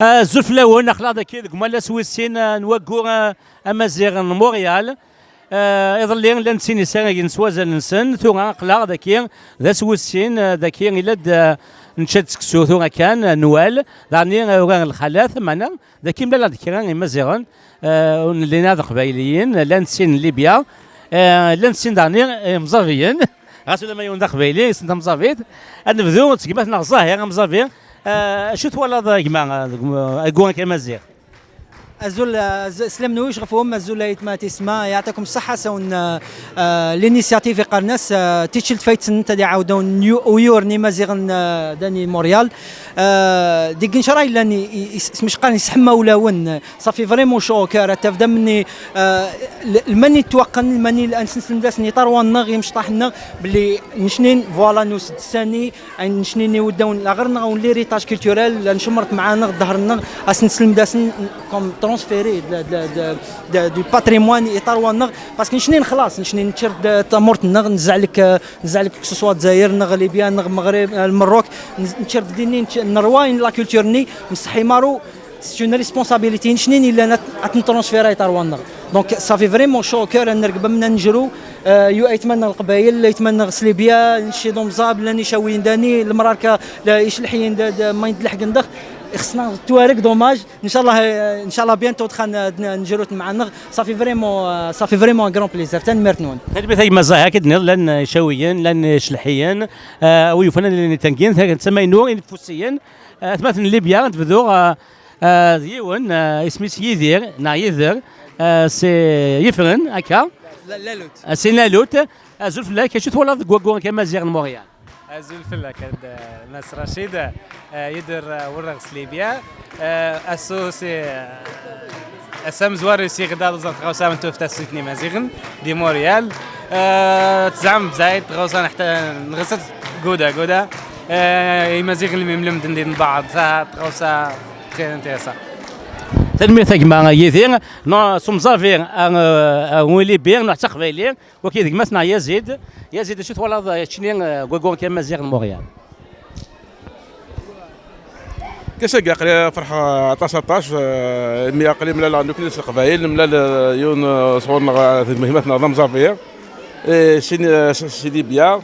زلفلاون اخلا ذاك مالا سويسين نوقو امازيغ مونريال يظل لان سيني ساغي سوازن نسن ثم اقلا ذا سويسين ذاك الا نشد سكسو ثم كان نوال داني الخلاث معنا ذاك ملا ذاك مازيغن لينا قبايليين لان سين ليبيا لان سين داني مزافيين غاسو ما يون قبايلي سنت مزافيت نبذو تقبات نغزاه يا مزافي شو تولى ذا جماعة أقول كمزيغ أزول سلام نويش غفوهم أزول يتما تسمع يعطيكم الصحة سون الانيسياتيف قرناس تيشلت فايت نتا عاودون نيو مازيغن داني موريال ديك ان شاء الله لاني مش قال يسحما ولا ون صافي فريمون شوكر تبدا مني الماني توقن الماني الانسنس نداسني طروان نغي مش طاحنا باللي نشنين فوالا نوس الثاني نشنين يودون لا غير نغون ليريتاج كولتورال نشمرت معانا ظهرنا اسنس نداسن كوم ترانسفيري دو باتريمون يطروان باسكو نشنين خلاص نشنين نشرد تمرت نزعلك كسوسوا الجزائر نغ ليبيا نغ المغرب المروك نشرد ديني نرواين لا كولتورني مصحي مارو سي اون ريسبونسابيلتي نشنين الا نترانسفيري طروان دونك صافي فريمون شو كور نرقب منا نجرو يتمنى القبائل يتمنى غسليبيا نشي دومزاب لاني شاويين داني المراركه لا يشلحين ما يدلحق ندخ خصنا التوارق دوماج ان شاء الله بيانتو دخلنا نجرو معنا صافي فريمون غران بليزير تنمرتنون هاد بثاي مزايا اكيد لان شاويين لان شلحيين ويفنان اللي تنكين تسمى نور انفسيين تمثل ليبيا تبدو ديون اسميس يذير يذر سي يفرن هكا لالوت سي لالوت زلف لا كشوت ولا كوكو كمازيغ موريال زلفلا كاد ناس رشيد يدر ورغس ليبيا اسوسي اسام زوار سي غدا زنت غوسام توفتا سيتني مازيغن دي موريال تزعم زايد غوسان حتى نغسل غودا مازيغن اللي ملم دندين بعض غوسا تري انتريسان تنمية كما يثير نا سمزافير ولي بير نا تقبيلي وكيد مثلا يزيد شو ولا شنين غوغون كما زيغ موريال كسا قال فرحه 19 مي قليل من نوكليس القبائل من يون صورنا مهمتنا نظام زافير سي ليبيا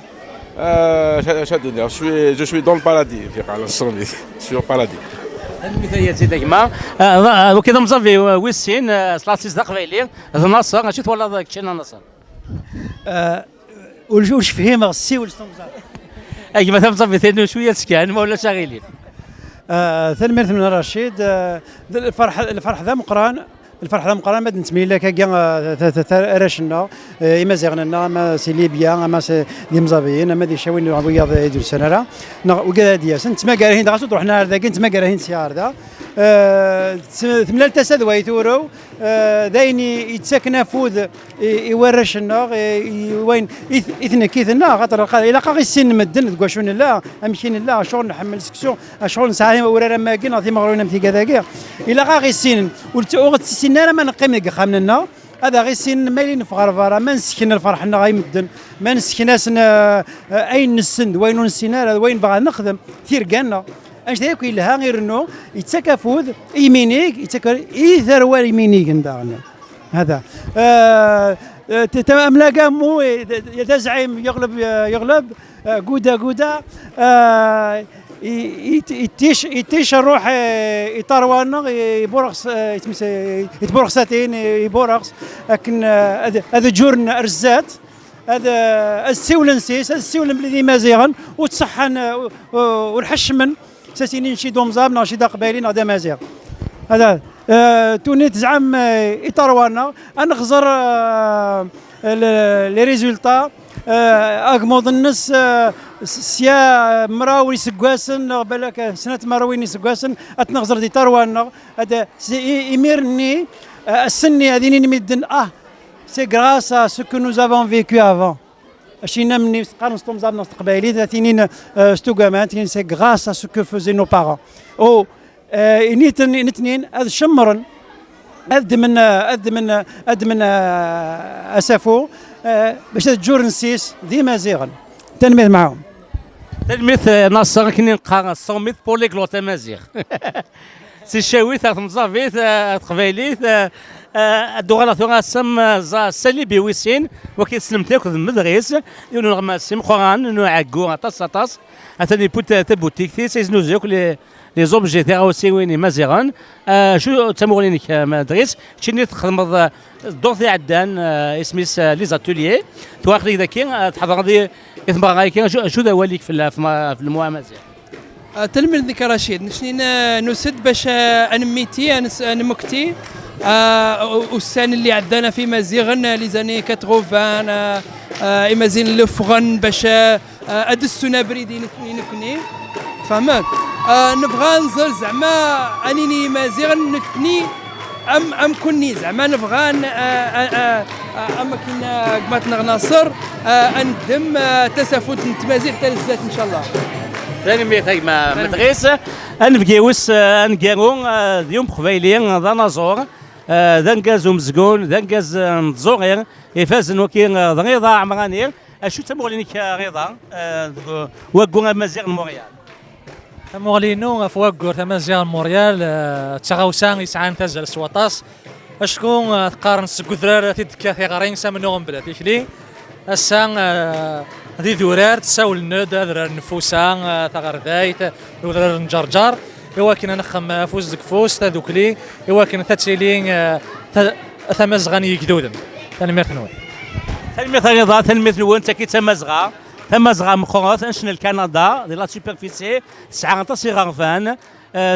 شادني جو شوي دون البارادي في قال الصومي سو بارادي المثاليه زيد كما وكذا مصافي ويسين سلاسيس قبيلي النصر شفت ولا كشينا نصر والجوج فهيم السي والستمزار اي مثلا مصافي ثاني شويه سكان ما ولا شاغلين ثلميرت من رشيد الفرح ذا مقران الفرح ذا مقران ماد نتميل لك كاع راشنا اما زغنا ما سي ليبيا ما سي دي مزابيين ما دي شاوين وياض يدير سنرا وكذا دياس انت ما قالهين دغاسو روحنا هذاك انت ما قالهين سيار ذا ثمن التسد ويثورو دايني يتسكن فوذ يورشنا وين اثنين كيثنا خاطر الى قا السن مدن تقول لا امشين لا شغل نحمل سكسيون شغل نساعي ورا ما كاين في مغرونا في كذا كاع الى قا السن السن ما نقيم خامنا هذا غير سن مالين فغرفره ما نسكن الفرحنا غيمدن ما نسكناسنا اين السن وين نسينا وين بغا نخدم ثيرقانا اش ذاك يلها غير انه يتكافوذ يمينيك يثروى يمينيك نداغنا هذا املاقا مو يتزعم يغلب قودا يتيش الروح يطروانا يتبرخساتين يبورخس لكن هذا جورن ارزات هذا السولن سيس السولن بلي مازيغن وتصحن والحشمن ساسينين شي دومزاب ناشي دا قبايلين هذا مازيغ هذا توني تزعم يطروانا نخزر لي ريزولتا اغمض الناس سيا مراوي سكواسن بالك سنه مراوي سكواسن اتنغزر دي طروانا هذا يميرني السني هذين نمدن سي غراس ا سو كو نوز افون فيكو افون شينا مني قانون ستومزاب نص قبايلي ثلاثين ستوغامات سي غراس ا سو كو فوزي نو بارون او نتنين هذا شمرن اد من اسفو باش تجور نسيس ديما زيغن تنميذ معاهم تلميذ ناصر كني نلقى 100 بوليغلوت مازيغ سي الشاويت مزافيت قبايليت الدوغالا ثوغا سم سالي بيويسين وكي سلمت لك المدرس يونو نغماسيم قران نو عكو اطاس اتاني بوت تبوتيك تي سيزنو زوك لي زوبجي تاع وسيويني مازيغان شو تمولينك مدرس شني تخدم الدور تاع عدان اسميس لي زاتوليي تواخلي ذاكي تحضر غادي يثمر غايكي شو دواليك في المعامزه تلميذ ذيك رشيد نشني نسد باش انميتي انمكتي والسان اللي عندنا في مزيغن لي زاني 80 ايمازين لفغن باش ادسنا بريدي نكني فهمت نبغى نزل زعما انيني مزيغن نكني ام كوني زعما نبغى اما كنا قمات نغناصر اندم تسافد نتمازيغ تاع الزات ان شاء الله. ثاني ميثاق ما مدرس انفكيوس انكيرون ديوم قبايلي ذا نازور ذا نكاز مزقون ذا نكاز نزوغير يفاز نوكي ضغيضا عمرانير اشو تمولينك رضا وقونا مزيغ موريال مغلينو فواكور تمازيغ موريال تغاوسان يسعان تزال سواطاس اشكون تقارن سكوثرار تدكا ثغارين سامنوغم بلا تيكلي السان هذه ذورار تساول النود ذرار نفوسان ثغردايت ذرار نجرجر يواكن نخم فوز فوز تذوكلي يواكن تاتسيلين ثمزغاني يكدودن تنمير نوي تنمير رضا تنمير نوي انت كي تمزغا مخورات انشن كندا دي لا سوبرفيسي تسعة غرفان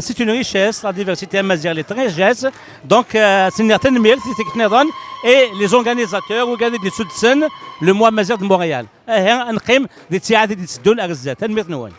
c'est une richesse, la diversité amazigh est très riche. Donc, c'est une tenmir, et les organisateurs regardent des soutiens le mois amazigh de Montréal. Un crime des tiades des dollars, tenmir nouan.